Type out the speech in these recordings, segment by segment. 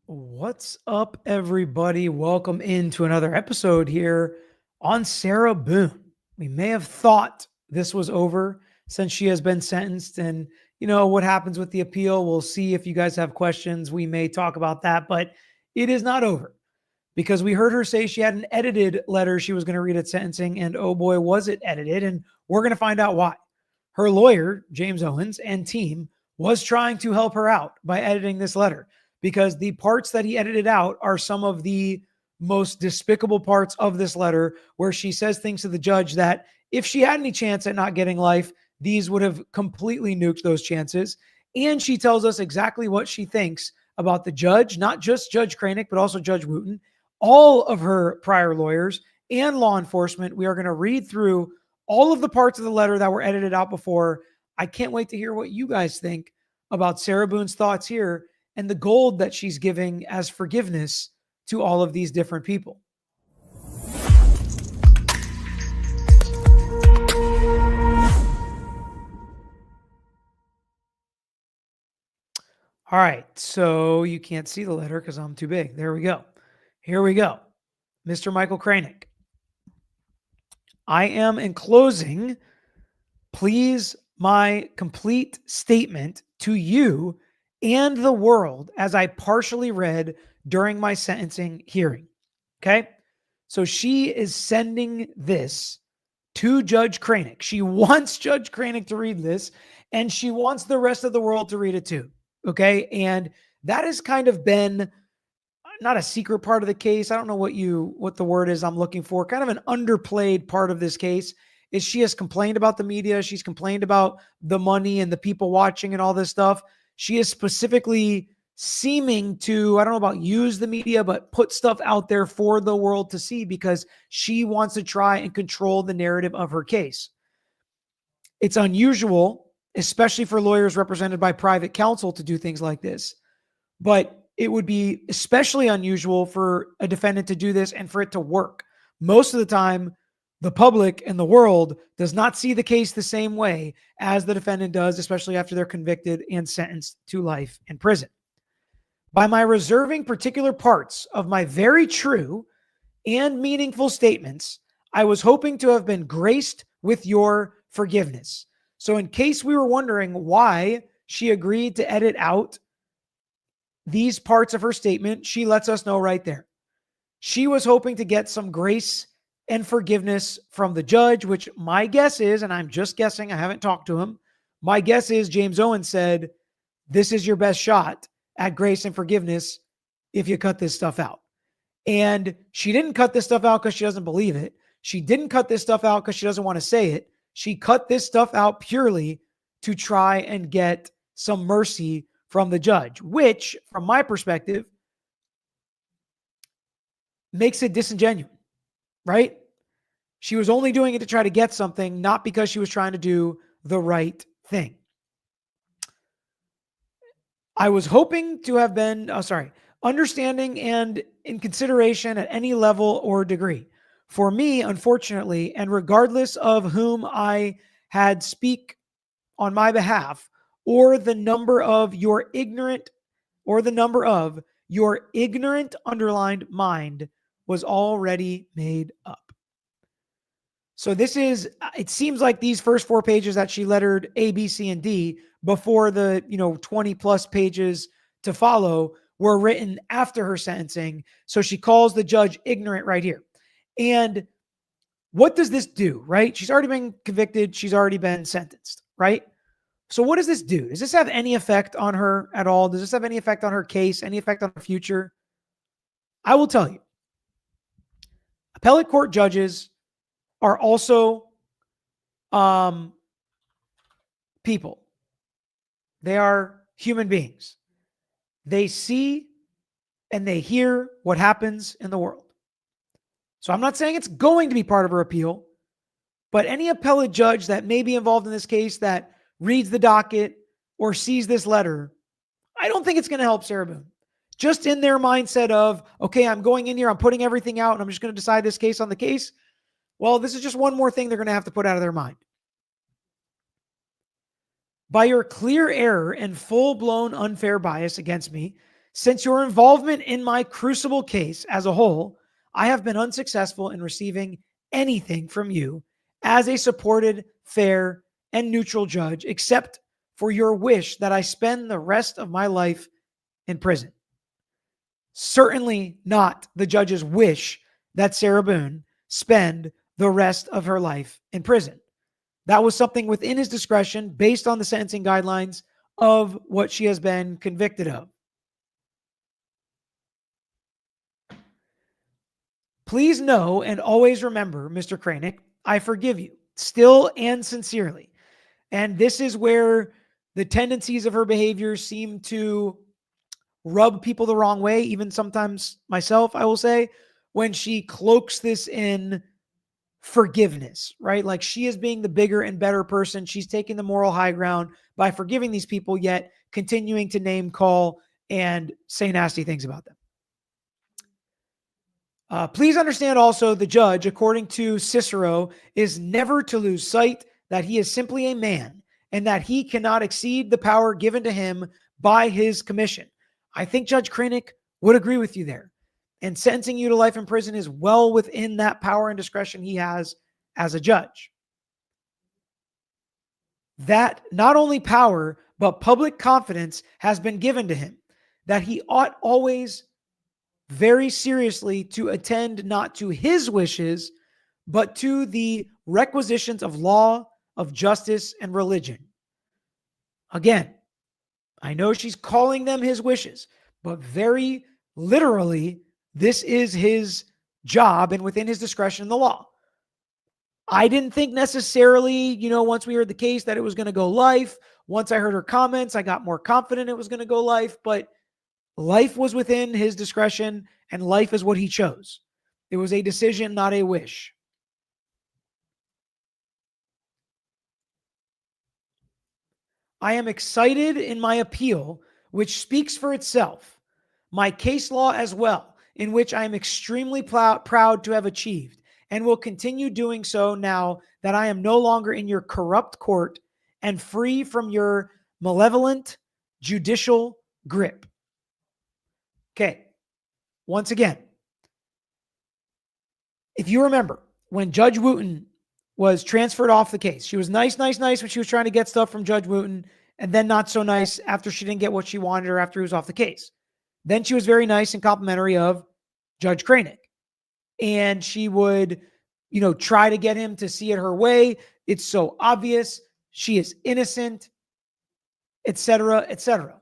What's up, everybody? Welcome into another episode here on Sarah Boone. We may have thought this was over since she has been sentenced, and what happens with the appeal. We'll see if you guys have questions. We may talk about that, but it is not over because we heard her say she had an edited letter she was going to read at sentencing, and oh boy, was it edited, and we're going to find out why. Her lawyer, James Owens, and team was trying to help her out by editing this letter because the parts that he edited out are some of the most despicable parts of this letter, where she says things to the judge that if she had any chance at not getting life, these would have completely nuked those chances. And she tells us exactly what she thinks about the judge, not just Judge Kranick, but also Judge Wooten, all of her prior lawyers and law enforcement. We are going to read through all of the parts of the letter that were edited out before. I can't wait to hear what you guys think about Sarah Boone's thoughts here and the gold that she's giving as forgiveness to all of these different people. All right, so you can't see the letter because I'm too big. There we go. Here we go. Mr. Michael Kranick, I am enclosing, please, my complete statement to you and the world as I partially read during my sentencing hearing. Okay. So she is sending this to Judge Kranick. She wants Judge Kranick to read this, and she wants the rest of the world to read it too. Okay. And that has kind of been not a secret part of the case. I don't know what the word is I'm looking for. Kind of an underplayed part of this case is she has complained about the media. She's complained about the money and the people watching and all this stuff. She is specifically seeming to, I don't know about use the media, but put stuff out there for the world to see because she wants to try and control the narrative of her case. It's unusual, especially for lawyers represented by private counsel, to do things like this. But it would be especially unusual for a defendant to do this and for it to work. Most of the time, the public and the world does not see the case the same way as the defendant does, especially after they're convicted and sentenced to life in prison. By my reserving particular parts of my very true and meaningful statements, I was hoping to have been graced with your forgiveness. So in case we were wondering why she agreed to edit out these parts of her statement, she lets us know right there. She was hoping to get some grace and forgiveness from the judge, which my guess is, and I'm just guessing, I haven't talked to him, my guess is James Owens said, this is your best shot at grace and forgiveness if you cut this stuff out. And she didn't cut this stuff out because she doesn't believe it. She didn't cut this stuff out because she doesn't want to say it. She cut this stuff out purely to try and get some mercy from the judge, which, from my perspective, makes it disingenuous, right? She was only doing it to try to get something, not because she was trying to do the right thing. I was hoping to have been, understanding and in consideration at any level or degree. For me, unfortunately, and regardless of whom I had speak on my behalf, or the number of your ignorant underlined mind was already made up. So it seems like these first 4 pages that she lettered A, B, C, and D before the 20 plus pages to follow were written after her sentencing. So she calls the judge ignorant right here. And what does this do, right? She's already been convicted. She's already been sentenced, right? So what does this do? Does this have any effect on her at all? Does this have any effect on her case? Any effect on her future? I will tell you. Appellate court judges are also people. They are human beings. They see and they hear what happens in the world. So I'm not saying it's going to be part of her appeal, but any appellate judge that may be involved in this case that reads the docket or sees this letter, I don't think it's going to help Sarah Boone. Just in their mindset of, okay, I'm going in here, I'm putting everything out, and I'm just going to decide this case on the case. Well, this is just one more thing they're going to have to put out of their mind. By your clear error and full-blown unfair bias against me, Since your involvement in my crucible case as a whole, I have been unsuccessful in receiving anything from you as a supported, fair, and neutral judge, except for your wish that I spend the rest of my life in prison. Certainly not the judge's wish that Sarah Boone spend the rest of her life in prison. That was something within his discretion based on the sentencing guidelines of what she has been convicted of. Please know and always remember, Mr. Kranick, I forgive you, still and sincerely. And this is where the tendencies of her behavior seem to rub people the wrong way, even sometimes myself, I will say, when she cloaks this in forgiveness, right? Like she is being the bigger and better person. She's taking the moral high ground by forgiving these people, yet continuing to name call and say nasty things about them. Please understand also the judge, according to Cicero, is never to lose sight that he is simply a man and that he cannot exceed the power given to him by his commission. I think Judge Kranick would agree with you there. And sentencing you to life in prison is well within that power and discretion he has as a judge. That not only power, but public confidence has been given to him, that he ought always very seriously to attend not to his wishes, but to the requisitions of law, of justice, and religion. Again, I know she's calling them his wishes, but very literally, this is his job and within his discretion in the law. I didn't think necessarily, once we heard the case that it was going to go life. Once I heard her comments, I got more confident it was going to go life, but life was within his discretion, and life is what he chose. It was a decision, not a wish. I am excited in my appeal, which speaks for itself. My case law as well, in which I am extremely proud to have achieved, and will continue doing so now that I am no longer in your corrupt court and free from your malevolent judicial grip. Okay. Once again, if you remember when Judge Wooten was transferred off the case, she was nice when she was trying to get stuff from Judge Wooten, and then not so nice after she didn't get what she wanted or after he was off the case. Then she was very nice and complimentary of Judge Kranick. And she would, try to get him to see it her way. It's so obvious. She is innocent, etc., etc.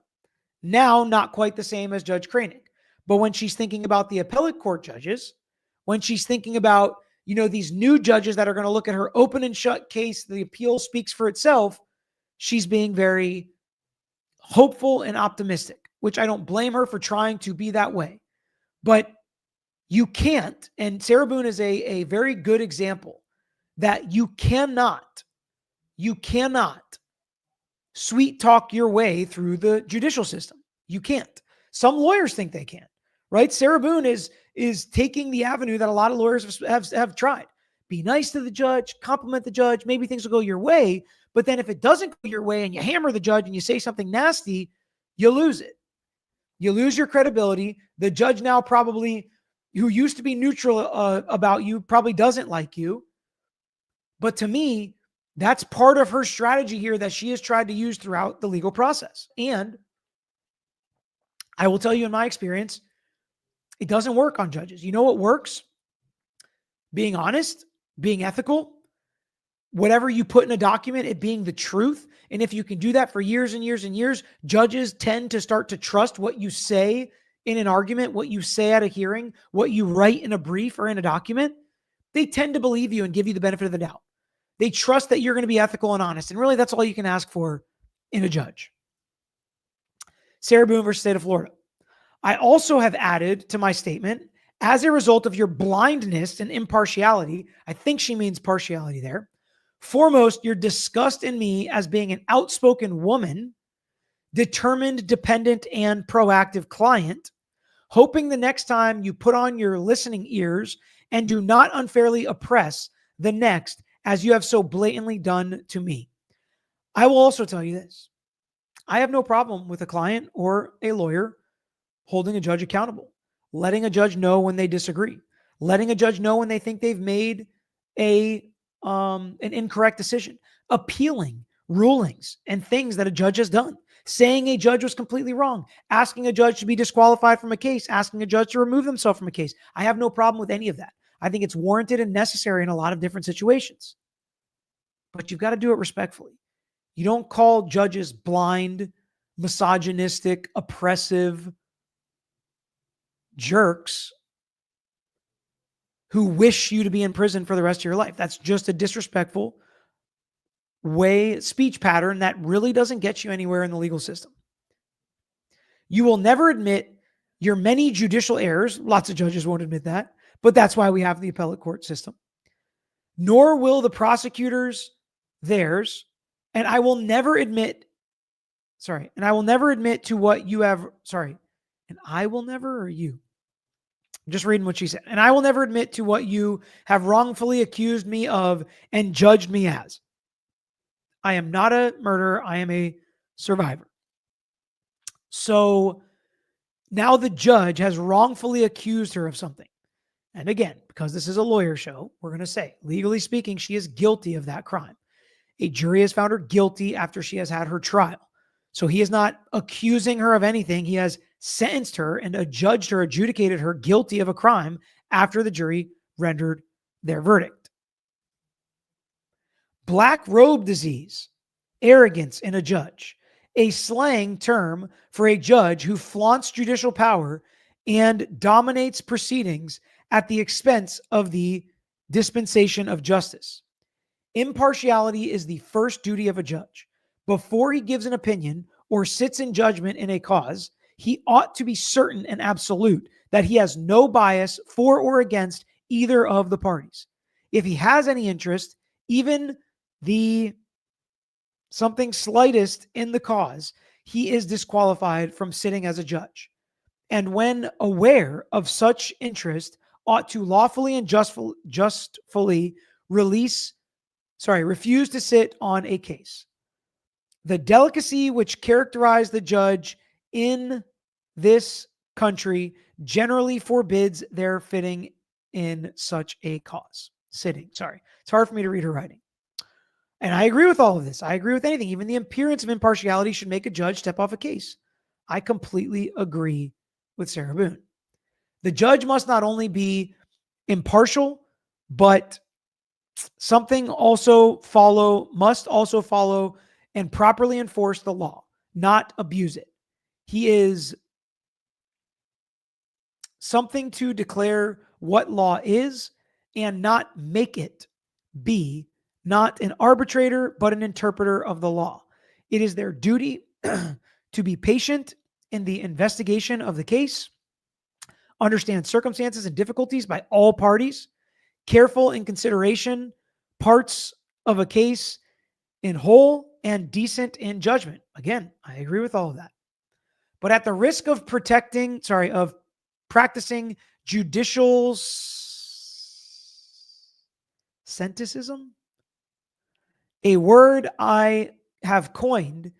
Now, not quite the same as Judge Kranick. But when she's thinking about the appellate court judges, when she's thinking about, these new judges that are going to look at her open and shut case, the appeal speaks for itself, she's being very hopeful and optimistic, which I don't blame her for trying to be that way. But you can't, and Sarah Boone is a very good example, that you cannot sweet talk your way through the judicial system. You can't. Some lawyers think they can. Right? Sarah Boone is taking the avenue that a lot of lawyers have tried. Be nice to the judge, compliment the judge, maybe things will go your way. But then if it doesn't go your way and you hammer the judge and you say something nasty, you lose it. You lose your credibility. The judge now probably, who used to be neutral about you, probably doesn't like you. But to me, that's part of her strategy here that she has tried to use throughout the legal process. And I will tell you in my experience, it doesn't work on judges. You know what works? Being honest, being ethical, whatever you put in a document, it being the truth. And if you can do that for years and years and years, judges tend to start to trust what you say in an argument, what you say at a hearing, what you write in a brief or in a document. They tend to believe you and give you the benefit of the doubt. They trust that you're going to be ethical and honest. And really, that's all you can ask for in a judge. Sarah Boone versus State of Florida. I also have added to my statement, as a result of your blindness and impartiality, I think she means partiality there. Foremost, your disgust in me as being an outspoken woman, determined, dependent, and proactive client, hoping the next time you put on your listening ears and do not unfairly oppress the next as you have so blatantly done to me. I will also tell you this. I have no problem with a client or a lawyer holding a judge accountable, letting a judge know when they disagree, letting a judge know when they think they've made an incorrect decision, appealing rulings and things that a judge has done, saying a judge was completely wrong, asking a judge to be disqualified from a case, asking a judge to remove themselves from a case. I have no problem with any of that. I think it's warranted and necessary in a lot of different situations. But you've got to do it respectfully. You don't call judges blind, misogynistic, oppressive jerks who wish you to be in prison for the rest of your life. That's just a disrespectful speech pattern that really doesn't get you anywhere in the legal system. You will never admit your many judicial errors. Lots of judges won't admit that, but that's why we have the appellate court system. Nor will the prosecutors theirs. And I will never admit to what you have, and I will never, or you? I'm just reading what she said. And I will never admit to what you have wrongfully accused me of and judged me as. I am not a murderer. I am a survivor. So now the judge has wrongfully accused her of something. And again, because this is a lawyer show, we're going to say, legally speaking, she is guilty of that crime. A jury has found her guilty after she has had her trial. So he is not accusing her of anything. He has sentenced her and adjudged her, adjudicated her guilty of a crime after the jury rendered their verdict. Black robe disease, arrogance in a judge, a slang term for a judge who flaunts judicial power and dominates proceedings at the expense of the dispensation of justice. Impartiality is the first duty of a judge. Before he gives an opinion or sits in judgment in a cause, he ought to be certain and absolute that he has no bias for or against either of the parties. If he has any interest, even the something slightest in the cause, he is disqualified from sitting as a judge. And when aware of such interest, ought to lawfully and justly refuse to sit on a case. The delicacy which characterized the judge in this country generally forbids their sitting in such a cause. It's hard for me to read her writing. And I agree with all of this. I agree with anything. Even the appearance of impartiality should make a judge step off a case. I completely agree with Sarah Boone. The judge must not only be impartial, but must also follow and properly enforce the law, not abuse it. He is something to declare what law is and not make it be, not an arbitrator, but an interpreter of the law. It is their duty to be patient in the investigation of the case, understand circumstances and difficulties by all parties, careful in consideration parts of a case in whole, and decent in judgment. Again, I agree with all of that. But at the risk of practicing judicial senticism, a word I have coined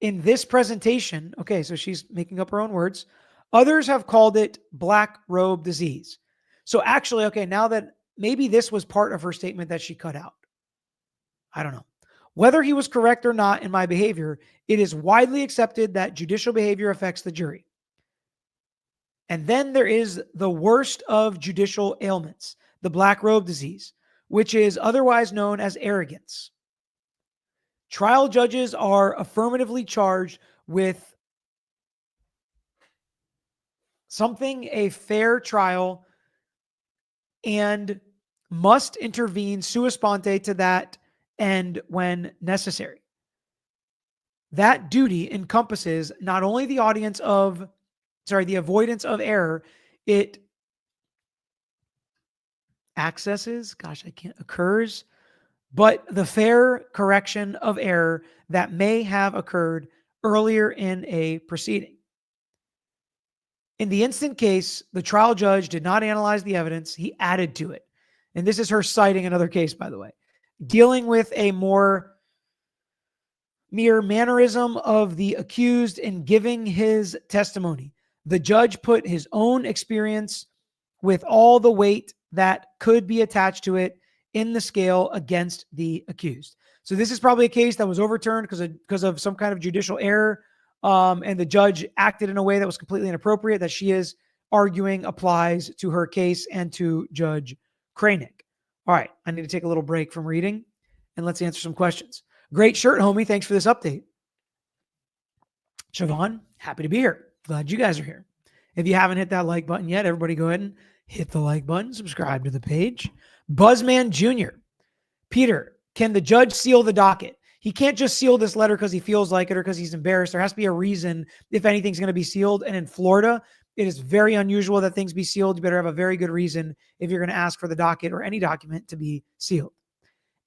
in this presentation. Okay, so she's making up her own words. Others have called it black robe disease. So actually, okay, now that maybe this was part of her statement that she cut out. I don't know. Whether he was correct or not in my behavior, it is widely accepted that judicial behavior affects the jury. And then there is the worst of judicial ailments, the black robe disease, which is otherwise known as arrogance. Trial judges are affirmatively charged with a fair trial and must intervene sua sponte to that end when necessary. That duty encompasses not only the avoidance of error, it occurs, but the fair correction of error that may have occurred earlier in a proceeding. In the instant case, the trial judge did not analyze the evidence, he added to it. And this is her citing another case, by the way, dealing with a more mere mannerism of the accused in giving his testimony. The judge put his own experience with all the weight that could be attached to it in the scale against the accused. So this is probably a case that was overturned because of some kind of judicial error, and the judge acted in a way that was completely inappropriate, that she is arguing applies to her case and to Judge Kranek. All right, I need to take a little break from reading, and let's answer some questions. Great shirt, homie. Thanks for this update. Siobhan, happy to be here. Glad you guys are here. If you haven't hit that like button yet, everybody go ahead and hit the like button, subscribe to the page. Buzzman Jr. Peter, can the judge seal the docket? He can't just seal this letter because he feels like it or because he's embarrassed. There has to be a reason if anything's going to be sealed. And in Florida, it is very unusual that things be sealed. You better have a very good reason if you're going to ask for the docket or any document to be sealed.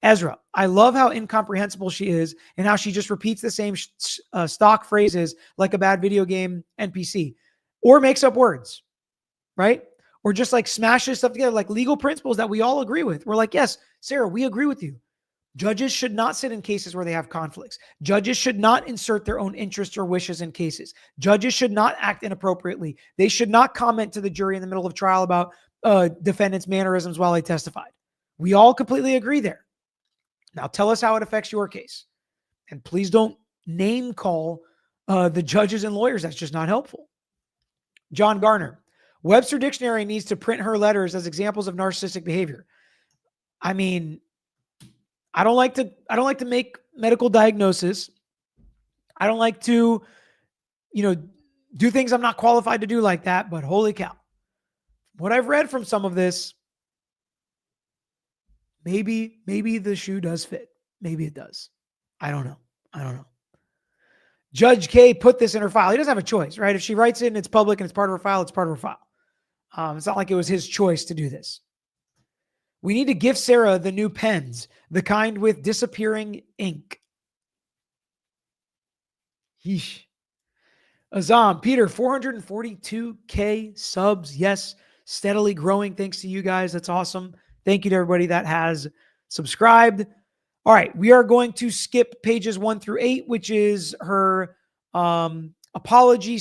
Ezra, I love how incomprehensible she is and how she just repeats the same stock phrases like a bad video game NPC, or makes up words, right? Or just like smashes stuff together, like legal principles that we all agree with. We're like, yes, Sarah, we agree with you. Judges should not sit in cases where they have conflicts. Judges should not insert their own interests or wishes in cases. Judges should not act inappropriately. They should not comment to the jury in the middle of trial about defendants' mannerisms while they testified. We all completely agree there. Now tell us how it affects your case. And please don't name call the judges and lawyers. That's just not helpful. John Garner, Webster Dictionary needs to print her letters as examples of narcissistic behavior. I mean, I don't like to make medical diagnoses. I don't like to, do things I'm not qualified to do like that, but holy cow. What I've read from some of this, maybe the shoe does fit. Maybe it does. I don't know. Judge K put this in her file. He doesn't have a choice, right? If she writes it and it's public and it's part of her file, it's part of her file. It's not like it was his choice to do this. We need to give Sarah the new pens, the kind with disappearing ink. Yeesh. Azam, Peter, 442K subs. Yes, steadily growing. Thanks to you guys. That's awesome. Thank you to everybody that has subscribed. All right, we are going to skip pages 1 through 8, which is her apology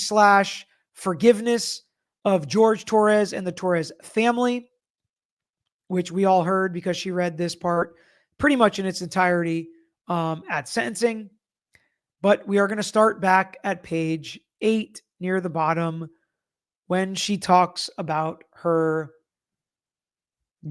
/ forgiveness of George Torres and the Torres family, which we all heard because she read this part pretty much in its entirety at sentencing. But we are going to start back at page 8 near the bottom when she talks about her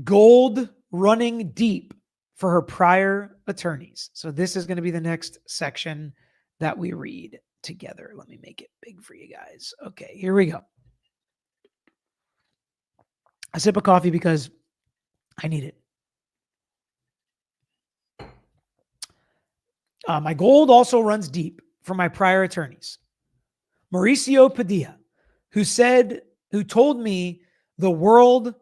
gold running deep for her prior attorneys. So this is going to be the next section that we read together. Let me make it big for you guys. Okay, here we go. A sip of coffee because I need it. My gold also runs deep for my prior attorneys. Mauricio Padilla, who sold me the world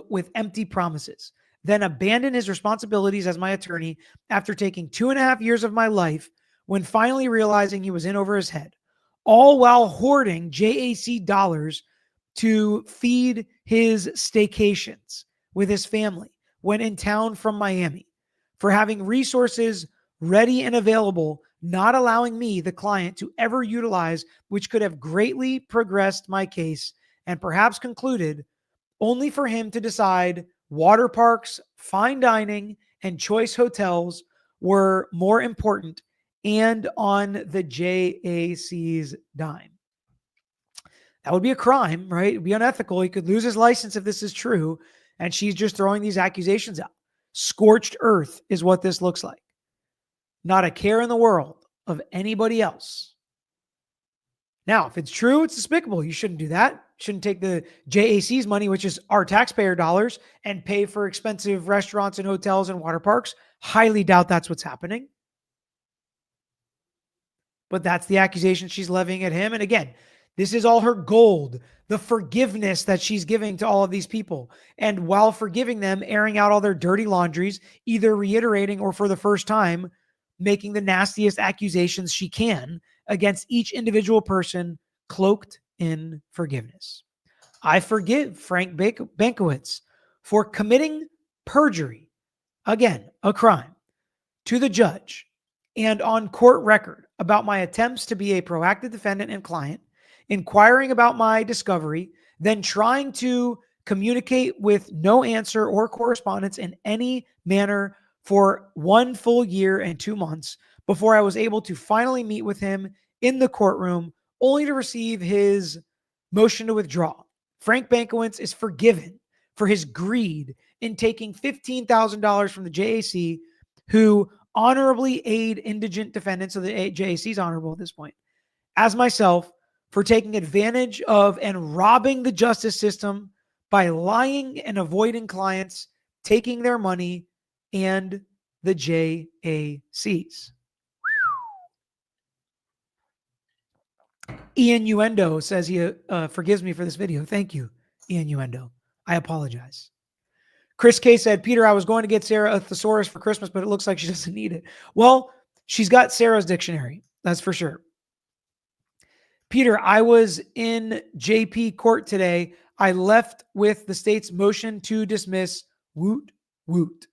with empty promises, then abandoned his responsibilities as my attorney after taking 2.5 years of my life when finally realizing he was in over his head, all while hoarding JAC dollars to feed his staycations with his family when in town from Miami, for having resources ready and available, not allowing me, the client, to ever utilize, which could have greatly progressed my case and perhaps concluded, only for him to decide water parks, fine dining, and choice hotels were more important and on the JAC's dime. That would be a crime, right? It would be unethical. He could lose his license if this is true. And she's just throwing these accusations out. Scorched earth is what this looks like. Not a care in the world of anybody else. Now, if it's true, it's despicable. You shouldn't do that. Shouldn't take the JAC's money, which is our taxpayer dollars, and pay for expensive restaurants and hotels and water parks. Highly doubt that's what's happening. But that's the accusation she's levying at him. And again, this is all her gold, the forgiveness that she's giving to all of these people. And while forgiving them, airing out all their dirty laundries, either reiterating or for the first time, making the nastiest accusations she can against each individual person cloaked in forgiveness. I forgive Frank Bankowitz for committing perjury, again, a crime, to the judge and on court record about my attempts to be a proactive defendant and client, inquiring about my discovery, then trying to communicate with no answer or correspondence in any manner for 1 full year and 2 months before I was able to finally meet with him in the courtroom, only to receive his motion to withdraw. Frank Bankowitz is forgiven for his greed in taking $15,000 from the JAC, who honorably aid indigent defendants, so the JAC is honorable at this point, as myself, for taking advantage of and robbing the justice system by lying and avoiding clients, taking their money, and the JACs. Ian Uendo says he forgives me for this video. Thank you, Ian Uendo. I apologize. Chris K said, Peter, I was going to get Sarah a thesaurus for Christmas, but it looks like she doesn't need it. Well, she's got Sarah's dictionary. That's for sure. Peter, I was in JP court today. I left with the state's motion to dismiss. Woot, woot.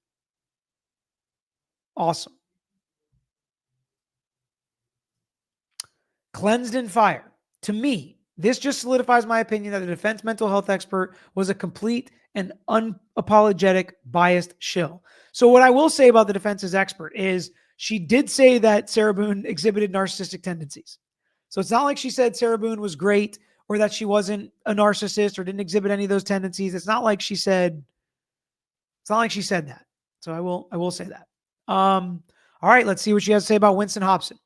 Awesome. Cleansed in fire. To me, this just solidifies my opinion that the defense mental health expert was a complete and unapologetic biased shill. So what I will say about the defense's expert is she did say that Sarah Boone exhibited narcissistic tendencies. So it's not like she said Sarah Boone was great or that she wasn't a narcissist or didn't exhibit any of those tendencies. It's not like she said that. So I will say that. All right, let's see what she has to say about Winston Hobson.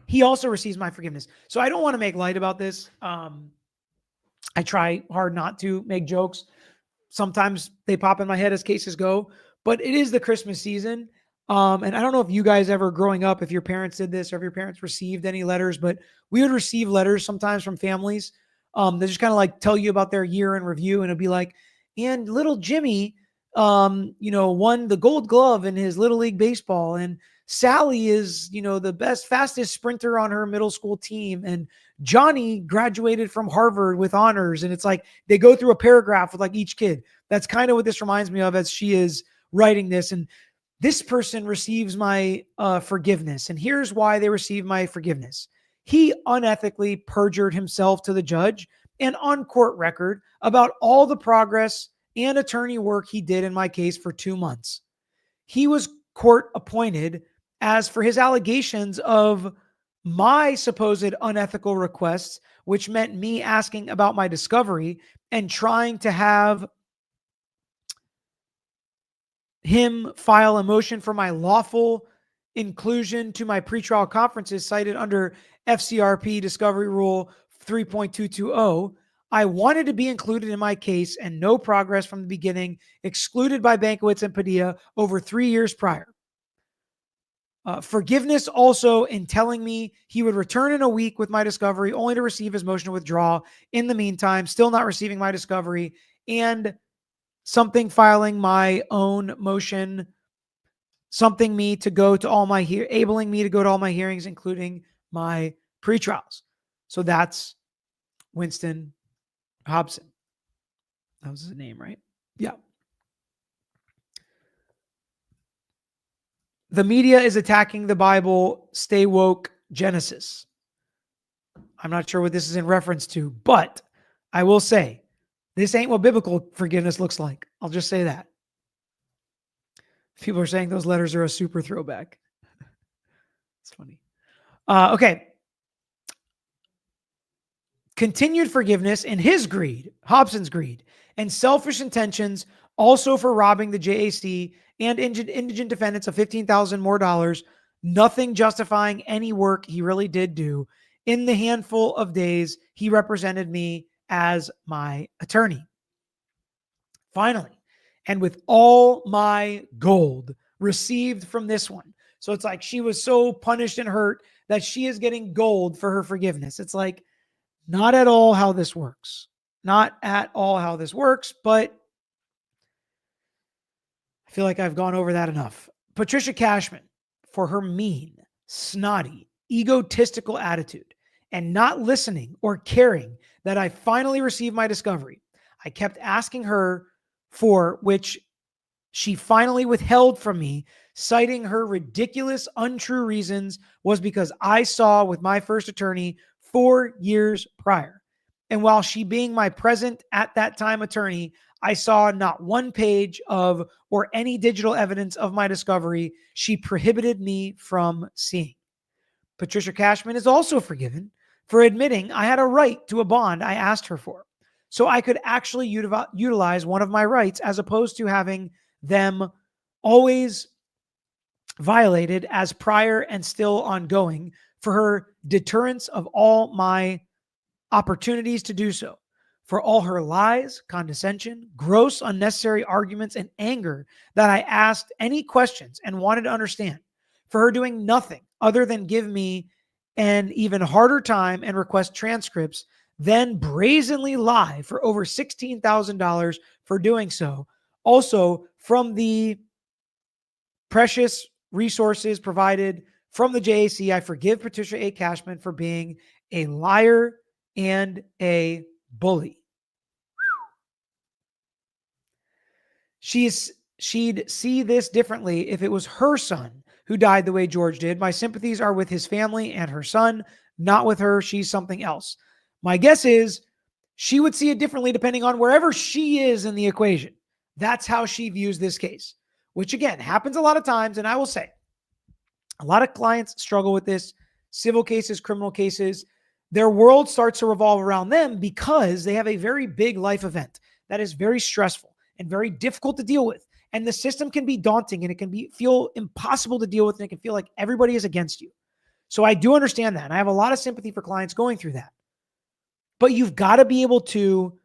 He also receives my forgiveness. So I don't want to make light about this. I try hard not to make jokes. Sometimes they pop in my head as cases go, but it is the Christmas season. And I don't know if you guys ever growing up, if your parents did this or if your parents received any letters, but we would receive letters sometimes from families that just kind of like tell you about their year in review. And it'd be like, and little Jimmy, won the gold glove in his little league baseball. And Sally is, the fastest sprinter on her middle school team. And Johnny graduated from Harvard with honors. And it's like, they go through a paragraph with like each kid. That's kind of what this reminds me of as she is writing this. And this person receives my forgiveness. And here's why they receive my forgiveness. He unethically perjured himself to the judge and on court record about all the progress and attorney work he did in my case for 2 months. He was court appointed as for his allegations of my supposed unethical requests, which meant me asking about my discovery and trying to have him file a motion for my lawful inclusion to my pretrial conferences cited under FCRP Discovery Rule 3.220. I wanted to be included in my case and no progress from the beginning, excluded by Bankowitz and Padilla over 3 years prior. Forgiveness also in telling me he would return in a week with my discovery, only to receive his motion to withdraw. In the meantime, still not receiving my discovery, and something filing my own motion, enabling me to go to all my hearings, including my pretrials. So that's Winston Hobson. That was his name, right? Yeah. The media is attacking the Bible. Stay woke, Genesis. I'm not sure what this is in reference to, but I will say this ain't what biblical forgiveness looks like. I'll just say that. People are saying those letters are a super throwback. It's funny. Okay. Continued forgiveness in his greed, Hobson's greed, and selfish intentions also for robbing the JAC and indigent defendants of $15,000 more, nothing justifying any work he really did do in the handful of days he represented me as my attorney. Finally, and with all my gold received from this one. So it's like she was so punished and hurt that she is getting gold for her forgiveness. It's like, not at all how this works. Not at all how this works, but I feel like I've gone over that enough. Patricia Cashman, for her mean, snotty, egotistical attitude and not listening or caring that I finally received my discovery. I kept asking her for which she finally withheld from me, citing her ridiculous, untrue reasons was because I saw with my first attorney 4 years prior. And while she being my present at that time attorney, I saw not one page of or any digital evidence of my discovery she prohibited me from seeing. Patricia Cashman is also forgiven for admitting I had a right to a bond I asked her for, so I could actually utilize one of my rights as opposed to having them always violated as prior and still ongoing for her deterrence of all my opportunities to do so. For all her lies, condescension, gross, unnecessary arguments, and anger that I asked any questions and wanted to understand. For her doing nothing other than give me an even harder time and request transcripts, then brazenly lie for over $16,000 for doing so. Also, from the precious resources provided from the JAC, I forgive Patricia A. Cashman for being a liar and a bully. She'd see this differently if it was her son who died the way George did. My sympathies are with his family and her son, not with her. She's something else. My guess is she would see it differently depending on wherever she is in the equation. That's how she views this case, which again happens a lot of times. And I will say, a lot of clients struggle with this, civil cases, criminal cases. Their world starts to revolve around them because they have a very big life event that is very stressful and very difficult to deal with. And the system can be daunting and it can feel impossible to deal with. And it can feel like everybody is against you. So I do understand that. And I have a lot of sympathy for clients going through that. But you've got to be able to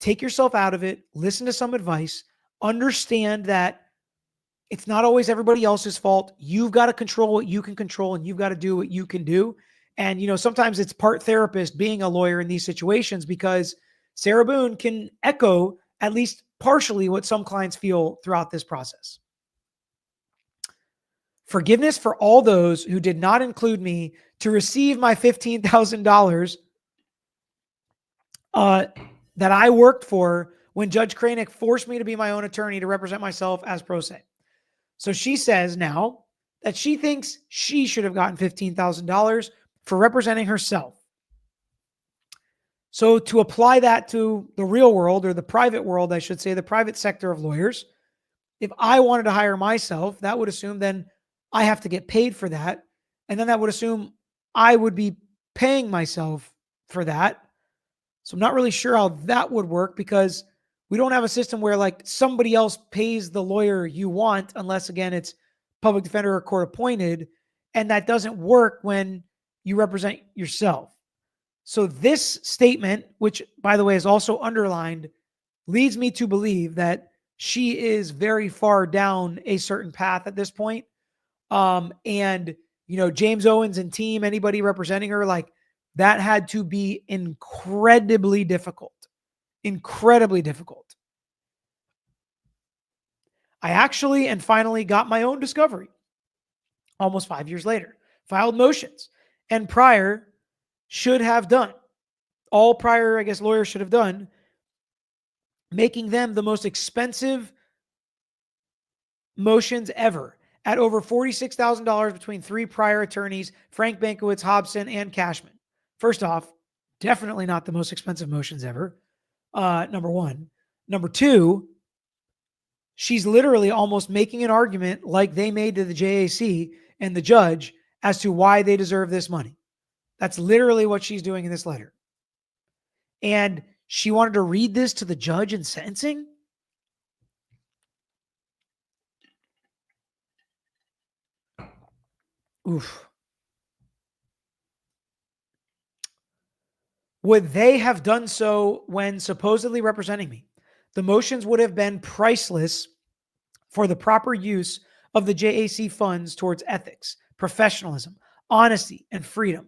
take yourself out of it, listen to some advice, understand that it's not always everybody else's fault. You've got to control what you can control and you've got to do what you can do. And, sometimes it's part therapist being a lawyer in these situations because Sarah Boone can echo at least partially what some clients feel throughout this process. Forgiveness for all those who did not include me to receive my $15,000 that I worked for when Judge Kranick forced me to be my own attorney to represent myself as pro se. So she says now that she thinks she should have gotten $15,000 for representing herself. So to apply that to the real world, or the private world, I should say, the private sector of lawyers, if I wanted to hire myself, that would assume then I have to get paid for that. And then that would assume I would be paying myself for that. So I'm not really sure how that would work because we don't have a system where like somebody else pays the lawyer you want, unless again, it's public defender or court appointed. And that doesn't work when you represent yourself. So this statement, which by the way is also underlined, leads me to believe that she is very far down a certain path at this point. And James Owens and team, anybody representing her, like that had to be incredibly difficult. Incredibly difficult. I actually and finally got my own discovery almost 5 years later, filed motions, and prior should have done. All prior, I guess, lawyers should have done, making them the most expensive motions ever at over $46,000 between three prior attorneys, Frank Bankowitz, Hobson, and Cashman. First off, definitely not the most expensive motions ever. Number one. Number two, she's literally almost making an argument like they made to the JAC and the judge as to why they deserve this money. That's literally what she's doing in this letter. And she wanted to read this to the judge in sentencing? Oof. Would they have done so when supposedly representing me? The motions would have been priceless for the proper use of the JAC funds towards ethics, professionalism, honesty, and freedom.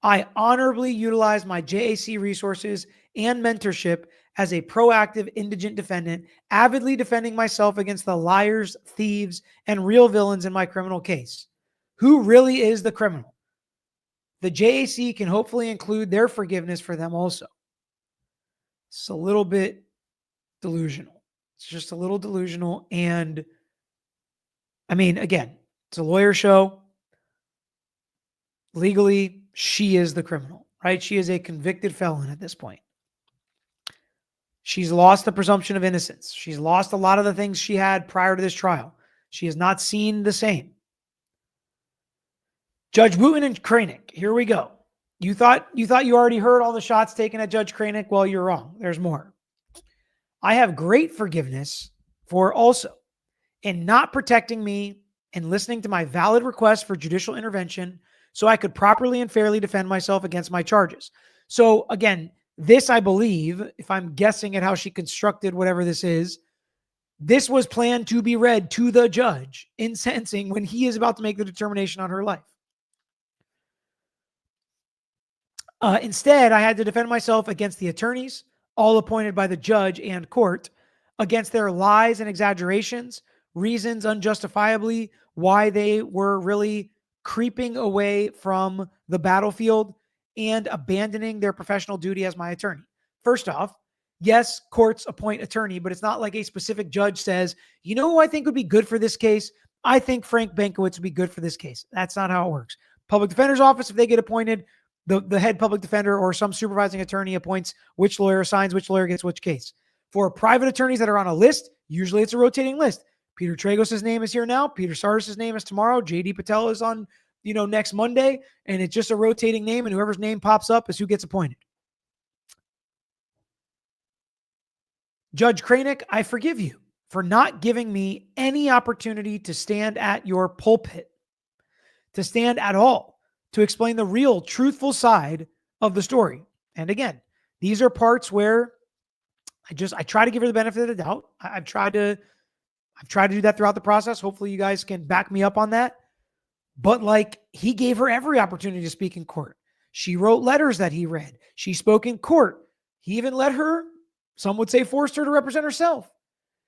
I honorably utilized my JAC resources and mentorship as a proactive indigent defendant, avidly defending myself against the liars, thieves, and real villains in my criminal case. Who really is the criminal? The JAC can hopefully include their forgiveness for them also. It's a little bit delusional. It's just a little delusional. And I mean, again, it's a lawyer show. Legally, she is the criminal, right? She is a convicted felon at this point. She's lost the presumption of innocence. She's lost a lot of the things she had prior to this trial. She has not seen the same. Judge Wooten and Kranick, here we go. You thought you already heard all the shots taken at Judge Kranick? Well, you're wrong. There's more. I have great forgiveness for also in not protecting me and listening to my valid request for judicial intervention so I could properly and fairly defend myself against my charges. So again, this, I believe, if I'm guessing at how she constructed whatever this is, this was planned to be read to the judge in sentencing when he is about to make the determination on her life. Instead, I had to defend myself against the attorneys, all appointed by the judge and court, against their lies and exaggerations, reasons unjustifiably why they were really creeping away from the battlefield and abandoning their professional duty as my attorney. First off, yes, courts appoint attorney, but it's not like a specific judge says, you know who I think would be good for this case? I think Frank Bankowitz would be good for this case. That's not how it works. Public defender's office, if they get appointed, the head public defender or some supervising attorney appoints which lawyer, assigns which lawyer gets which case. For private attorneys that are on a list, usually it's a rotating list. Peter Tragos' name is here now. Peter Sardis' name is tomorrow. JD Patel is on, next Monday. And it's just a rotating name, and whoever's name pops up is who gets appointed. Judge Kranick, I forgive you for not giving me any opportunity to stand at your pulpit, to stand at all, to explain the real, truthful side of the story. And again, these are parts where I try to give her the benefit of the doubt. I've tried to do that throughout the process. Hopefully you guys can back me up on that. But he gave her every opportunity to speak in court. She wrote letters that he read. She spoke in court. He even let her, some would say forced her to represent herself.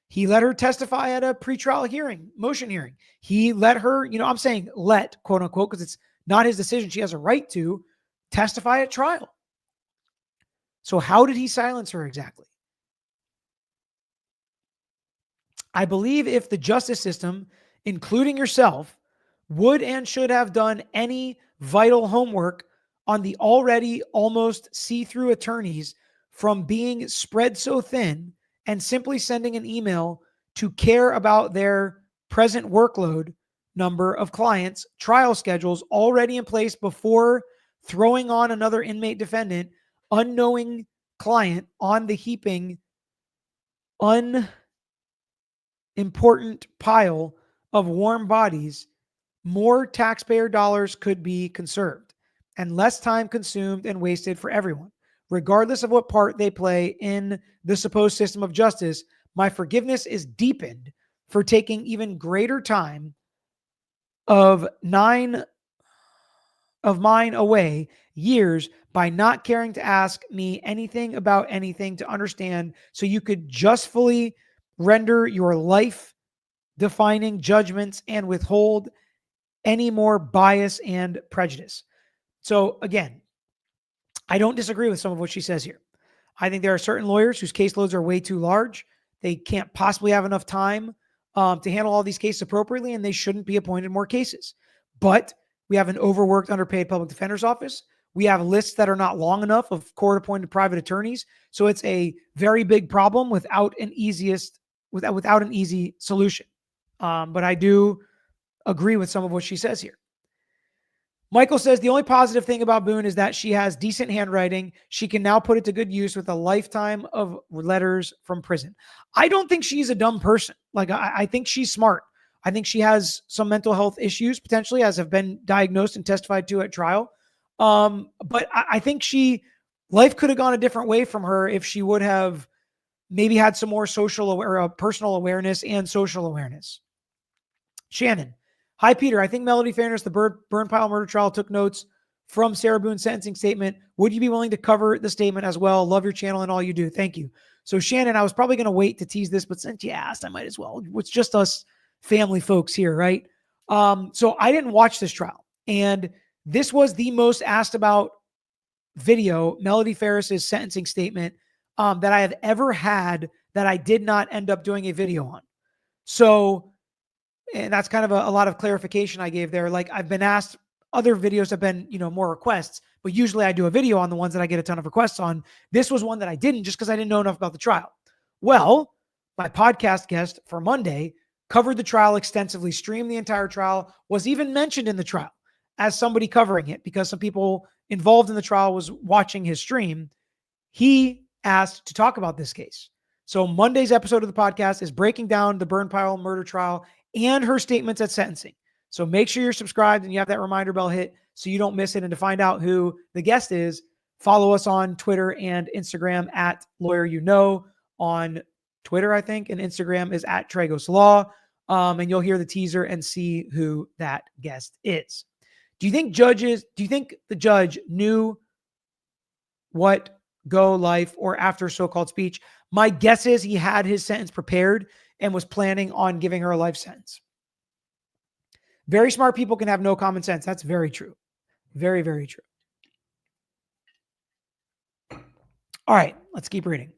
He let her testify at a pretrial hearing, motion hearing. He let her, I'm saying let, quote unquote, because it's not his decision. She has a right to testify at trial. So how did he silence her exactly? I believe if the justice system, including yourself, would and should have done any vital homework on the already almost see-through attorneys from being spread so thin and simply sending an email to care about their present workload number of clients, trial schedules already in place before throwing on another inmate defendant, unknowing client on the heaping unimportant pile of warm bodies, more taxpayer dollars could be conserved and less time consumed and wasted for everyone. Regardless of what part they play in the supposed system of justice, my forgiveness is deepened for taking even greater time of mine away years by not caring to ask me anything about anything to understand so you could justly render your life-defining judgments and withhold any more bias and prejudice. So again, I don't disagree with some of what she says here. I think there are certain lawyers whose caseloads are way too large. They can't possibly have enough time to handle all these cases appropriately, and they shouldn't be appointed more cases. But we have an overworked, underpaid public defender's office. We have lists that are not long enough of court-appointed private attorneys. So it's a very big problem without an easy solution. But I do agree with some of what she says here. Michael says the only positive thing about Boone is that she has decent handwriting. She can now put it to good use with a lifetime of letters from prison. I don't think she's a dumb person. I think she's smart. I think she has some mental health issues, potentially, as have been diagnosed and testified to at trial. But I think life could have gone a different way from her if she would have maybe had some more personal awareness and social awareness. Shannon. Hi, Peter. I think Melody Fairness, the burn pile murder trial, took notes from Sarah Boone's sentencing statement. Would you be willing to cover the statement as well? Love your channel and all you do. Thank you. So Shannon, I was probably going to wait to tease this, but since you asked, I might as well. It's just us family folks here, right? So I didn't watch this trial, and this was the most asked about video, Melody Ferris's sentencing statement, that I have ever had that I did not end up doing a video on. So, and that's kind of a lot of clarification I gave there. Like, I've been asked, other videos have been, more requests, but usually I do a video on the ones that I get a ton of requests on. This was one that I didn't, just because I didn't know enough about the trial. Well, my podcast guest for Monday covered the trial extensively, streamed the entire trial, was even mentioned in the trial as somebody covering it because some people involved in the trial was watching his stream. He asked to talk about this case. So Monday's episode of the podcast is breaking down the Boone Pyle murder trial and her statements at sentencing. So make sure you're subscribed and you have that reminder bell hit so you don't miss it. And to find out who the guest is, follow us on Twitter and Instagram at LawyerYouKnow. On Twitter, I think, and Instagram is at Tragos Law. And you'll hear the teaser and see who that guest is. Do you think the judge knew what go, life, or after so-called speech? My guess is he had his sentence prepared and was planning on giving her a life sentence. Very smart people can have no common sense. That's very true. Very, very true. All right, let's keep reading.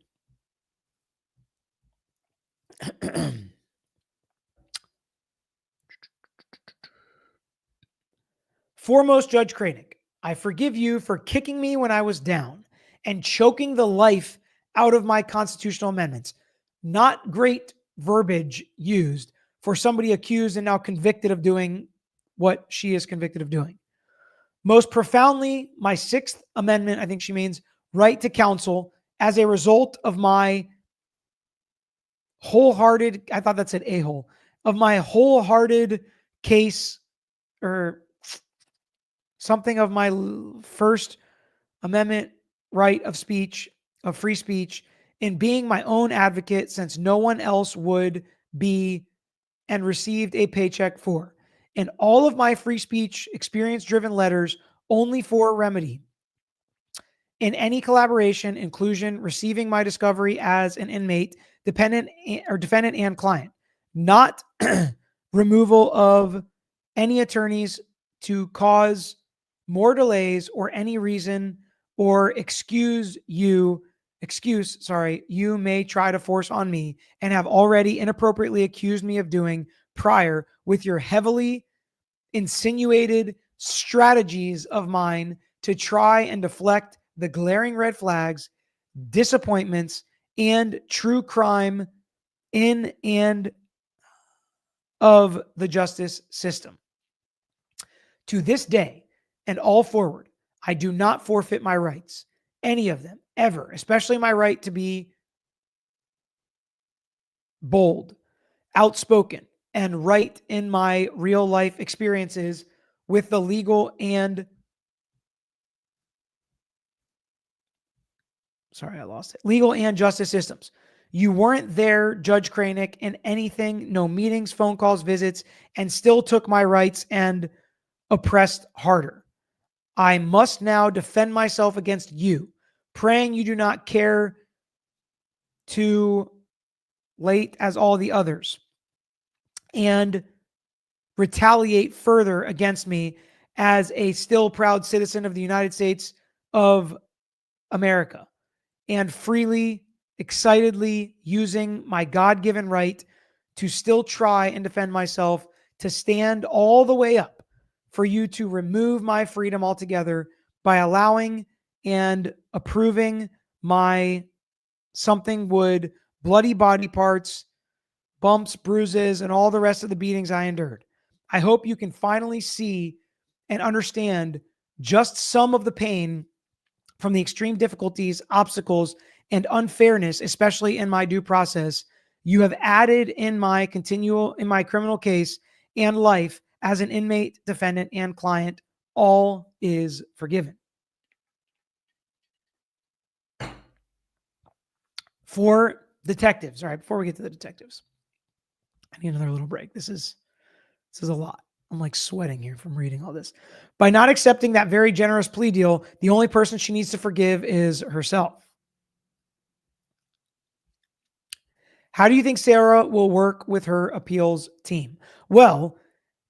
Foremost Judge Cranick, I forgive you for kicking me when I was down and choking the life out of my constitutional amendments. Not great verbiage used for somebody accused and now convicted of doing what she is convicted of doing. Most profoundly, my Sixth Amendment, I think she means right to counsel, as a result of my wholehearted, I thought that said a-hole, of my wholehearted case or something of my First Amendment right of speech, of free speech, in being my own advocate since no one else would be and received a paycheck for. And all of my free speech experience-driven letters only for remedy. In any collaboration, inclusion, receiving my discovery as an inmate, defendant and client, not removal of any attorneys to cause more delays or any reason or excuse you may try to force on me and have already inappropriately accused me of doing prior with your heavily insinuated strategies of mine to try and deflect the glaring red flags, disappointments, and true crime in and of the justice system. To this day and all forward, I do not forfeit my rights, any of them, ever, especially my right to be bold, outspoken, and right in my real life experiences with the legal and justice systems. You weren't there, Judge Cranick, in anything, no meetings, phone calls, visits, and still took my rights and oppressed harder. I must now defend myself against you, praying you do not care too late as all the others, and retaliate further against me as a still proud citizen of the United States of America, and freely, excitedly using my God-given right to still try and defend myself, to stand all the way up for you to remove my freedom altogether by allowing and approving my something would bloody body parts, bumps, bruises, and all the rest of the beatings I endured. I hope you can finally see and understand just some of the pain from the extreme difficulties, obstacles, and unfairness, especially in my due process, you have added in my criminal case and life as an inmate, defendant, and client. All is forgiven. For detectives, all right, before we get to the detectives, I need another little break. This is a lot. I'm like sweating here from reading all this. By not accepting that very generous plea deal, the only person she needs to forgive is herself. How do you think Sarah will work with her appeals team? Well,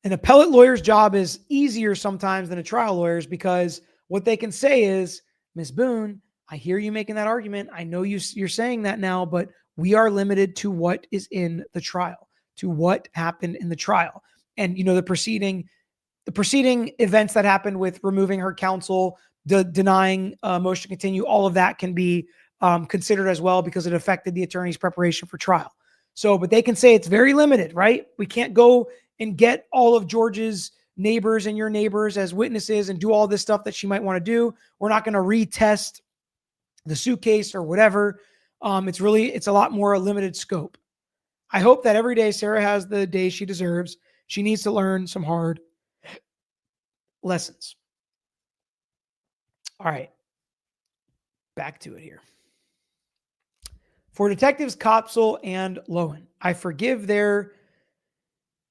an appellate lawyer's job is easier sometimes than a trial lawyer's, because what they can say is, Ms. Boone, I hear you making that argument. I know you're saying that now, but we are limited to what is in the trial, to what happened in the trial. And, the preceding events that happened with removing her counsel, denying motion to continue, all of that can be considered as well because it affected the attorney's preparation for trial. So, but they can say it's very limited, right? We can't go and get all of George's neighbors and your neighbors as witnesses and do all this stuff that she might want to do. We're not going to retest the suitcase or whatever. It's a lot more limited scope. I hope that every day Sarah has the day she deserves. She needs to learn some hard lessons. All right. Back to it here. For Detectives Kopsel and Lowen, I forgive their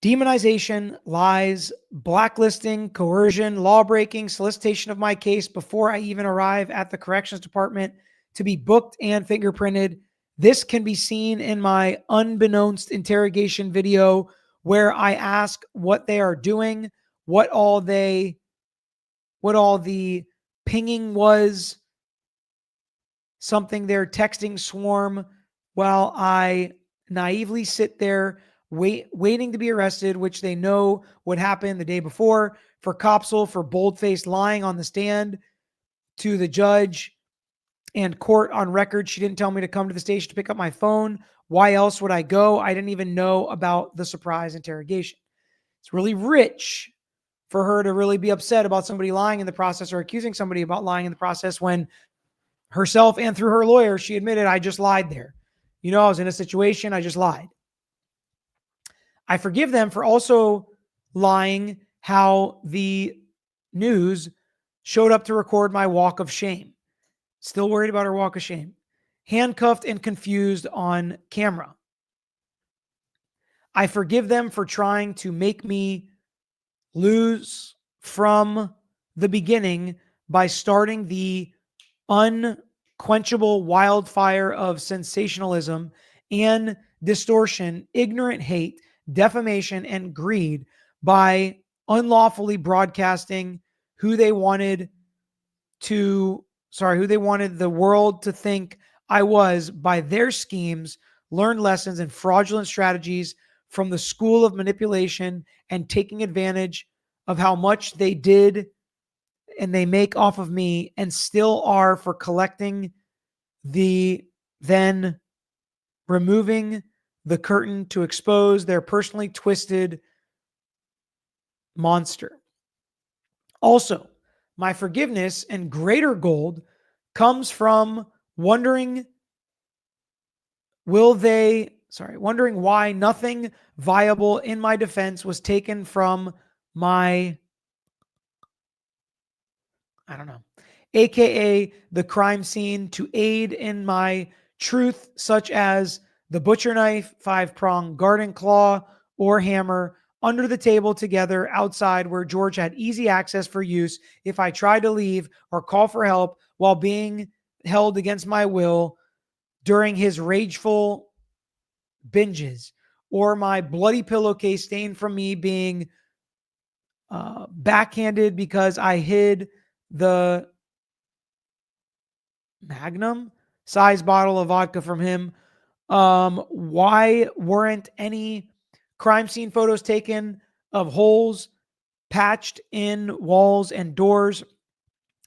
demonization, lies, blacklisting, coercion, law-breaking, solicitation of my case before I even arrive at the corrections department to be booked and fingerprinted. This can be seen in my unbeknownst interrogation video where I ask what they are doing, what all the pinging was, something they're texting swarm while I naively sit there waiting to be arrested, which they know what happened the day before. For Kopsel, for bold-faced lying on the stand to the judge and court on record, she didn't tell me to come to the station to pick up my phone. Why else would I go? I didn't even know about the surprise interrogation. It's really rich for her to really be upset about somebody lying in the process or accusing somebody about lying in the process when herself and through her lawyer, she admitted, I just lied there. I was in a situation, I just lied. I forgive them for also lying how the news showed up to record my walk of shame. Still worried about her walk of shame. Handcuffed and confused on camera. I forgive them for trying to make me lose from the beginning by starting the unquenchable wildfire of sensationalism and distortion, ignorant hate, defamation, and greed by unlawfully broadcasting who they wanted the world to think I was by their schemes, learned lessons, and fraudulent strategies from the school of manipulation and taking advantage of how much they did and they make off of me and still are for collecting then removing the curtain to expose their personally twisted monster. Also, my forgiveness and greater gold comes from wondering why nothing viable in my defense was taken from my, AKA the crime scene to aid in my truth, such as the butcher knife, 5-prong garden claw, or hammer under the table together outside where George had easy access for use if I tried to leave or call for help while being held against my will during his rageful binges, or my bloody pillowcase stained from me being backhanded because I hid the Magnum size bottle of vodka from him. Why weren't any crime scene photos taken of holes patched in walls and doors?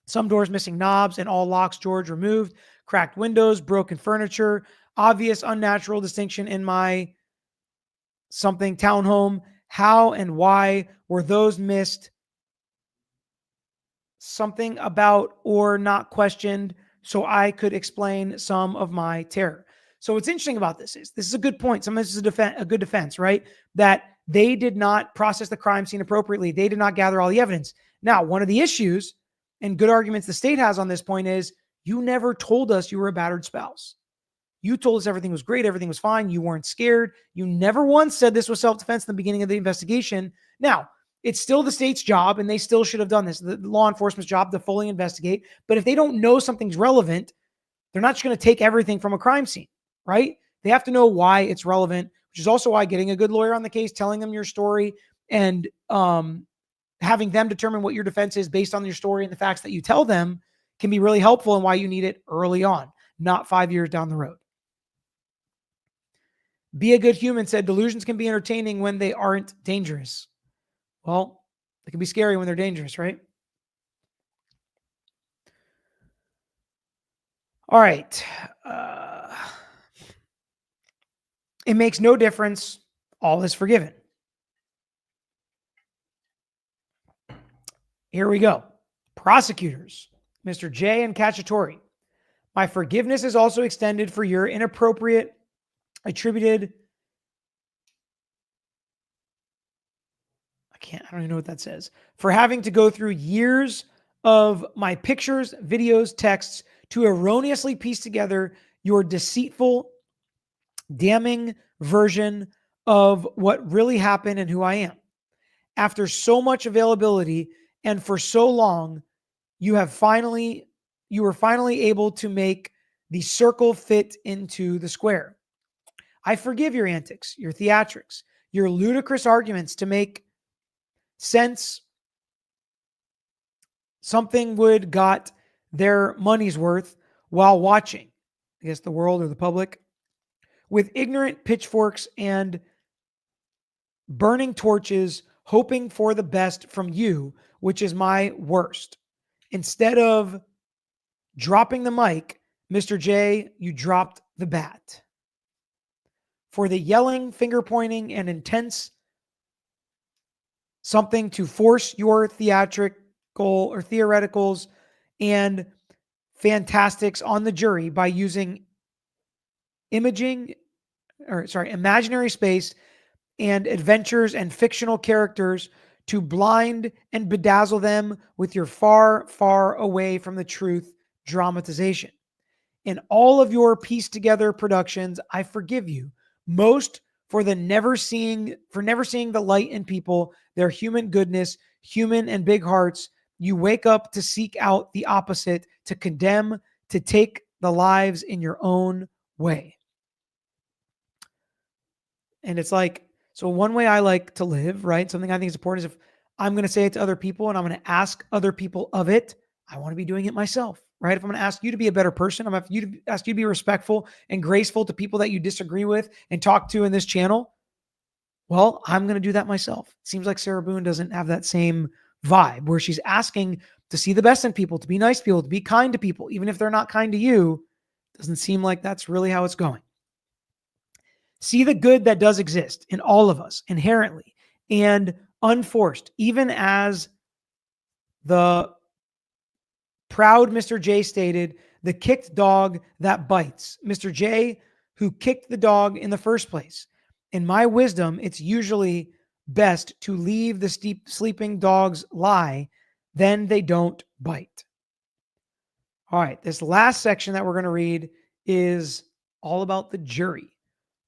Some doors missing knobs and all locks George removed, cracked windows, broken furniture, obvious unnatural distinction in my something townhome. How and why were those missed? Something about or not questioned so I could explain some of my terror. So what's interesting about this is a good point. Sometimes this is a good defense, right? That they did not process the crime scene appropriately. They did not gather all the evidence. Now, one of the issues and good arguments the state has on this point is you never told us you were a battered spouse. You told us everything was great. Everything was fine. You weren't scared. You never once said this was self-defense in the beginning of the investigation. Now, it's still the state's job, and they still should have done this, the law enforcement's job to fully investigate. But if they don't know something's relevant, they're not just going to take everything from a crime scene, right? They have to know why it's relevant, which is also why getting a good lawyer on the case, telling them your story, and having them determine what your defense is based on your story and the facts that you tell them can be really helpful and why you need it early on, not 5 years down the road. Be a Good Human said delusions can be entertaining when they aren't dangerous. Well, they can be scary when they're dangerous, right? All right. It makes no difference. All is forgiven. Here we go. Prosecutors, Mr. J and Cacciatore. My forgiveness is also extended for your inappropriate attributed. I don't even know what that says. For having to go through years of my pictures, videos, texts to erroneously piece together your deceitful, damning version of what really happened and who I am. After so much availability and for so long, you were finally able to make the circle fit into the square. I forgive your antics, your theatrics, your ludicrous arguments to make sense. Something would got their money's worth while watching, I guess the world or the public, with ignorant pitchforks and burning torches, hoping for the best from you, which is my worst. Instead of dropping the mic, Mr. J, you dropped the bat. For the yelling, finger pointing, and intense something to force your theatrical or theoreticals and fantastics on the jury by using imaginary space and adventures and fictional characters to blind and bedazzle them with your far, far away from the truth dramatization. In all of your pieced together productions, I forgive you most for never seeing the light in people, their human goodness, human and big hearts. You wake up to seek out the opposite, to condemn, to take the lives in your own way. And it's like, so one way I like to live, right? Something I think is important is if I'm going to say it to other people and I'm going to ask other people of it, I want to be doing it myself, right? If I'm going to ask you to be a better person, I'm going to ask you to be respectful and graceful to people that you disagree with and talk to in this channel. Well, I'm going to do that myself. It seems like Sarah Boone doesn't have that same vibe where she's asking to see the best in people, to be nice to people, to be kind to people, even if they're not kind to you. Doesn't seem like that's really how it's going. See the good that does exist in all of us inherently and unforced, even as the proud Mr. J stated, the kicked dog that bites. Mr. J, who kicked the dog in the first place. In my wisdom, it's usually best to leave the sleeping dogs lie, then they don't bite. All right, this last section that we're going to read is all about the jury.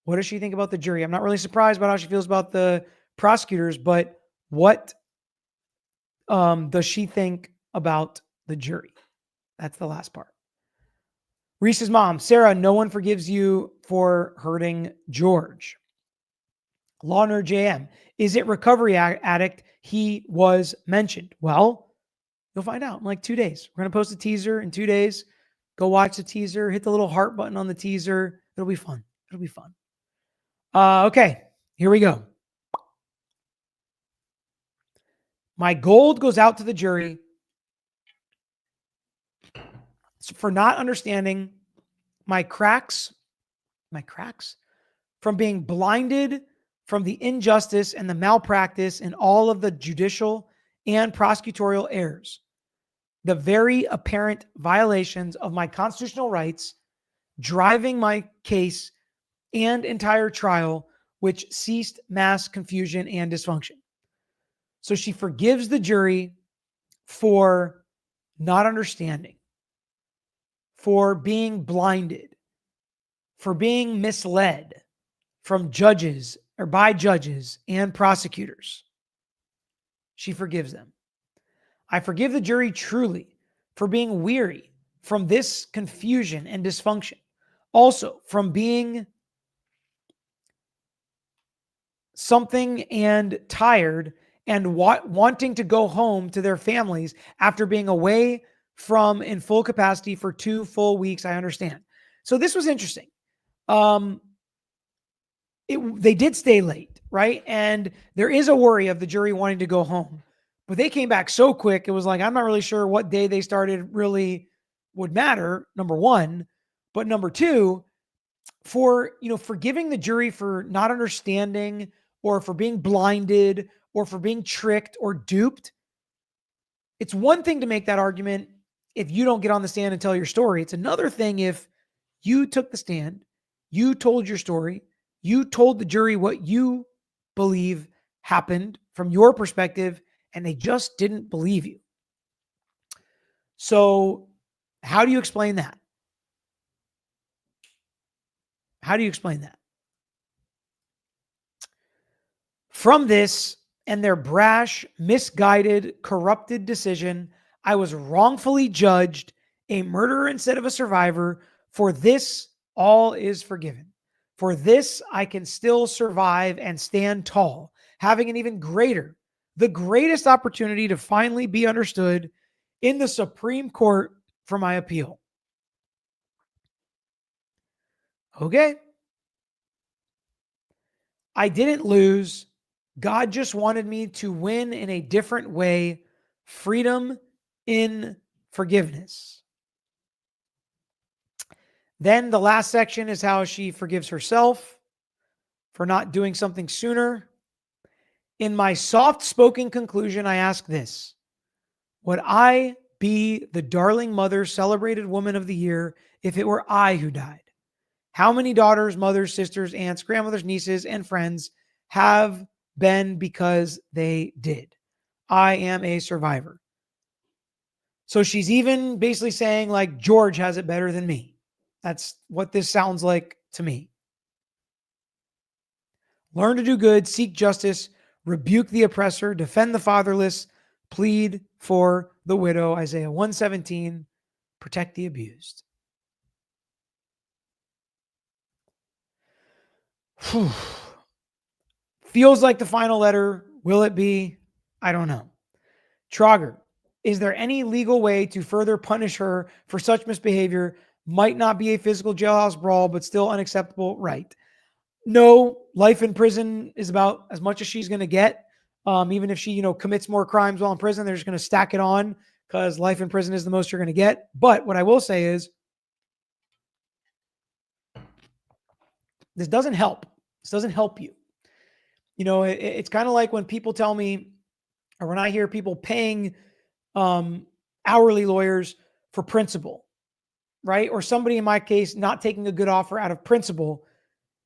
What does she think about the jury? I'm not really surprised about how she feels about the prosecutors, but what does she think about the jury? That's the last part. Reese's mom, Sarah, no one forgives you for hurting George. Law nerd JM, is it recovery addict? He was mentioned. Well, you'll find out in like 2 days. We're going to post a teaser in 2 days. Go watch the teaser. Hit the little heart button on the teaser. It'll be fun. It'll be fun. Okay, here we go. My gold goes out to the jury for not understanding my cracks from being blinded from the injustice and the malpractice and all of the judicial and prosecutorial errors, the very apparent violations of my constitutional rights, driving my case and entire trial, which ceased mass confusion and dysfunction. So she forgives the jury for not understanding, for being blinded, for being misled from judges or by judges and prosecutors. She forgives them. I forgive the jury truly for being weary from this confusion and dysfunction. Also, from being something and tired and wanting to go home to their families after being away from in full capacity for 2 full weeks. I understand. So this was interesting. they did stay late, right? And there is a worry of the jury wanting to go home, but they came back so quick. It was like, I'm not really sure what day they started really would matter, number one. But number two, for, forgiving the jury for not understanding or for being blinded or for being tricked or duped. It's one thing to make that argument if you don't get on the stand and tell your story. It's another thing if you took the stand, you told your story, you told the jury what you believe happened from your perspective, and they just didn't believe you. So, how do you explain that? How do you explain that? From this and their brash, misguided, corrupted decision, I was wrongfully judged a murderer instead of a survivor. For this, all is forgiven. For this, I can still survive and stand tall, having an even greater, the greatest opportunity to finally be understood in the Supreme Court for my appeal. Okay. I didn't lose. God just wanted me to win in a different way. Freedom in forgiveness. Then the last section is how she forgives herself for not doing something sooner. In my soft-spoken conclusion, I ask this: would I be the darling mother, celebrated woman of the year if it were I who died? How many daughters, mothers, sisters, aunts, grandmothers, nieces, and friends have been because they did? I am a survivor. So she's even basically saying, like, George has it better than me. That's what this sounds like to me. Learn to do good, seek justice, rebuke the oppressor, defend the fatherless, plead for the widow. Isaiah 117, protect the abused. Feels like the final letter. Will it be? I don't know. Trauger, is there any legal way to further punish her for such misbehavior? Might not be a physical jailhouse brawl, but still unacceptable, right? No, life in prison is about as much as she's going to get. Even if she, commits more crimes while in prison, they're just going to stack it on because life in prison is the most you're going to get. But what I will say is this doesn't help. This doesn't help you. It's kind of like when people tell me, or when I hear people paying hourly lawyers for principle, right? Or somebody in my case not taking a good offer out of principle.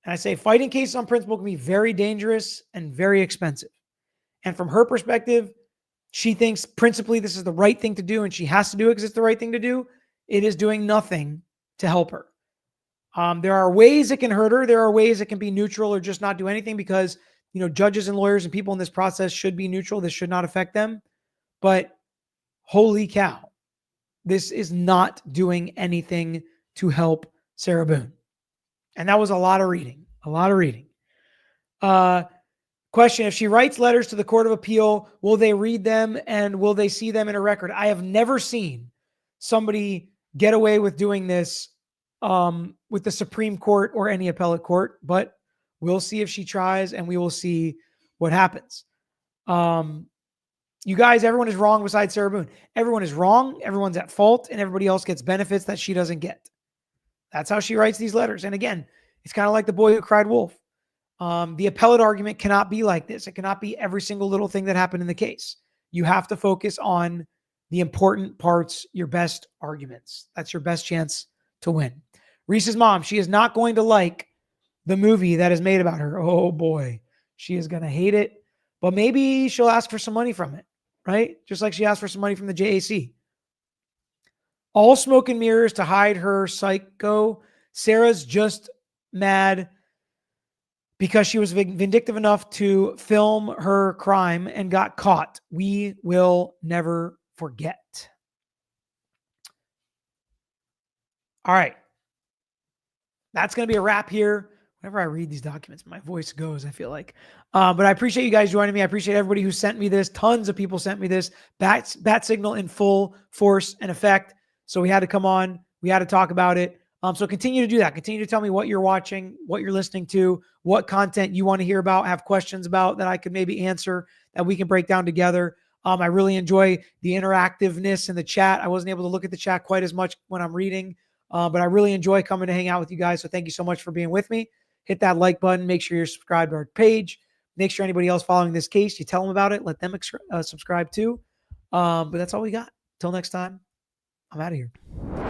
And I say fighting cases on principle can be very dangerous and very expensive. And from her perspective, she thinks principally this is the right thing to do and she has to do it because it's the right thing to do. It is doing nothing to help her. There are ways it can hurt her. There are ways it can be neutral or just not do anything because, judges and lawyers and people in this process should be neutral. This should not affect them. But holy cow, this is not doing anything to help Sarah Boone. And that was a lot of reading. Question: if she writes letters to the Court of Appeal, will they read them and will they see them in a record? I have never seen somebody get away with doing this with the Supreme Court or any appellate court, but we'll see if she tries and we will see what happens. You guys, everyone is wrong besides Sarah Boone. Everyone is wrong. Everyone's at fault and everybody else gets benefits that she doesn't get. That's how she writes these letters. And again, it's kind of like the boy who cried wolf. The appellate argument cannot be like this. It cannot be every single little thing that happened in the case. You have to focus on the important parts, your best arguments. That's your best chance to win. Reese's mom, she is not going to like the movie that is made about her. Oh boy, she is going to hate it, but maybe she'll ask for some money from it, right? Just like she asked for some money from the JAC. All smoke and mirrors to hide her psycho. Sarah's just mad because she was vindictive enough to film her crime and got caught. We will never forget. All right. That's going to be a wrap here. Whenever I read these documents, my voice goes, I feel like. But I appreciate you guys joining me. I appreciate everybody who sent me this. Tons of people sent me this. Bat signal in full force and effect. So we had to come on. We had to talk about it. So continue to do that. Continue to tell me what you're watching, what you're listening to, what content you want to hear about, have questions about that I could maybe answer, that we can break down together. I really enjoy the interactiveness in the chat. I wasn't able to look at the chat quite as much when I'm reading, but I really enjoy coming to hang out with you guys. So thank you so much for being with me. Hit that like button. Make sure you're subscribed to our page. Make sure anybody else following this case, you tell them about it. Let them subscribe too. But that's all we got. Till next time, I'm out of here.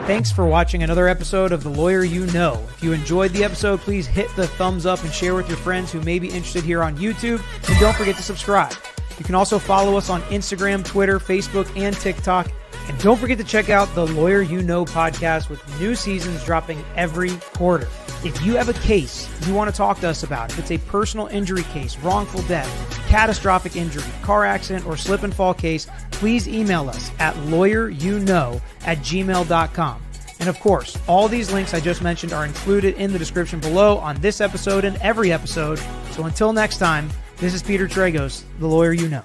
Thanks for watching another episode of The Lawyer You Know. If you enjoyed the episode, please hit the thumbs up and share with your friends who may be interested here on YouTube. And don't forget to subscribe. You can also follow us on Instagram, Twitter, Facebook, and TikTok. And don't forget to check out the Lawyer You Know podcast with new seasons dropping every quarter. If you have a case you want to talk to us about, if it's a personal injury case, wrongful death, catastrophic injury, car accident, or slip and fall case, please email us at lawyeryouknow@gmail.com. And of course, all these links I just mentioned are included in the description below on this episode and every episode. So until next time, this is Peter Tragos, The Lawyer You Know.